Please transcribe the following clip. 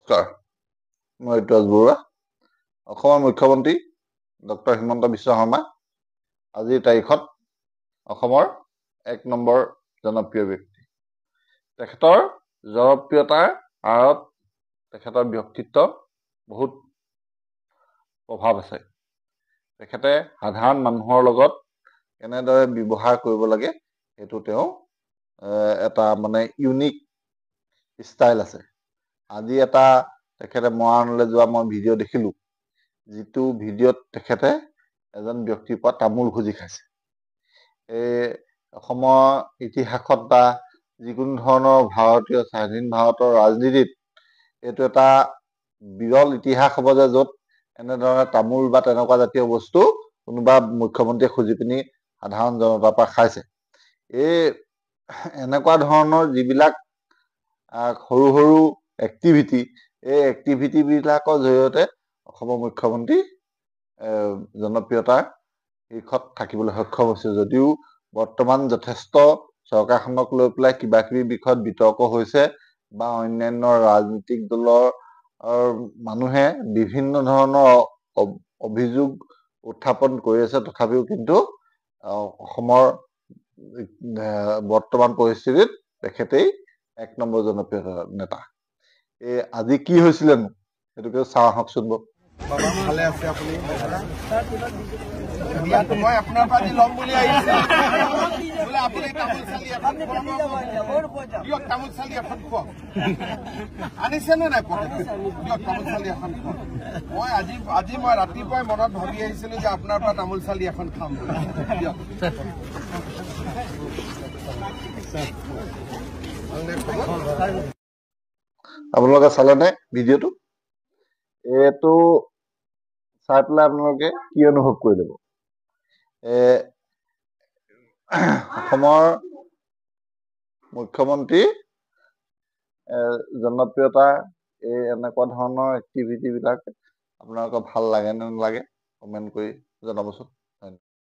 নমস্কাৰ, মই ঋতুৰাজ বৰুৱা। অসমৰ মুখ্যমন্ত্ৰী ডক্টৰ হিমন্ত বিশ্ব শৰ্মা আজিৰ তাৰিখত অসমৰ 1 নম্বৰ জনপ্ৰিয় ব্যক্তি। তেখেতৰ জনপ্ৰিয়তাৰ আঁৰত তেখেতৰ ব্যক্তিত্ব বহুত প্ৰভাৱ আছে। তেখেতে সাধাৰণ মানুহৰ লগত কেনেদৰে ব্যৱহাৰ কৰিব লাগে সেইটো তেওঁ এটা ইউনিক ষ্টাইল আছে। আজি এটা তেখেতে মৰাণলৈ যোৱা মই ভিডিঅ' দেখিলোঁ, যিটো ভিডিঅ'ত তেখেতে এজন ব্যক্তিৰ পৰা তামোল খুজি খাইছে। এই অসমৰ ইতিহাসত বা যিকোনো ধৰণৰ ভাৰতীয় স্বাধীন ভাৰতৰ ৰাজনীতিত এইটো এটা বিৰল ইতিহাস হ'ব যে য'ত এনেধৰণে তামোল বা তেনেকুৱা জাতীয় বস্তু কোনোবা মুখ্যমন্ত্ৰীয়ে খুজি পিনি সাধাৰণ জনতাৰ পৰা খাইছে। এই এনেকুৱা ধৰণৰ যিবিলাক সৰু সৰু এক্টিভিটি, এই এক্টিভিটিবিলাকৰ জৰিয়তে অসমৰ মুখ্যমন্ত্ৰী জনপ্ৰিয়তাৰ শীৰ্ষত থাকিবলৈ সক্ষম হৈছে। যদিও বৰ্তমান যথেষ্ট চৰকাৰখনক লৈ পেলাই কিবা কিবি বিষয়ত বিতৰ্ক হৈছে বা অন্যান্য ৰাজনৈতিক দলৰ মানুহে বিভিন্ন ধৰণৰ অভিযোগ উত্থাপন কৰি আছে, তথাপিও কিন্তু অসমৰ বৰ্তমান পৰিস্থিতিত তেখেতেই 1 নম্বৰ জনপ্ৰিয় নেতা। আজি কি হৈছিলেনো সেইটোকে চাওঁ আহকচোন বাৰু। ভালে আছে আপুনি? মই আপোনাৰ পৰা ল'ম বুলি আহিছোঁ। বোলে আপুনি তামোল চালি এখন দিয়ক, তামোল চালি এখন খুৱাওক। আনিছে নে নাই দিয়ক, তামোল চালি এখন খুৱাওক। আজি মই ৰাতিপুৱাই মনত ভাবি আহিছিলোঁ যে আপোনাৰ পৰা তামোল চালি এখন খাম দিয়ক। আপোনালোকে চালেনে ভিডিঅ'টো? এইটো চাই পেলাই আপোনালোকে কি অনুভৱ কৰি ল'ব। অসমৰ মুখ্যমন্ত্ৰী জনপ্ৰিয়তা এই এনেকুৱা ধৰণৰ এক্টিভিটিবিলাক আপোনালোকৰ ভাল লাগে নে নালাগে কমেণ্ট কৰি জনাবচোন।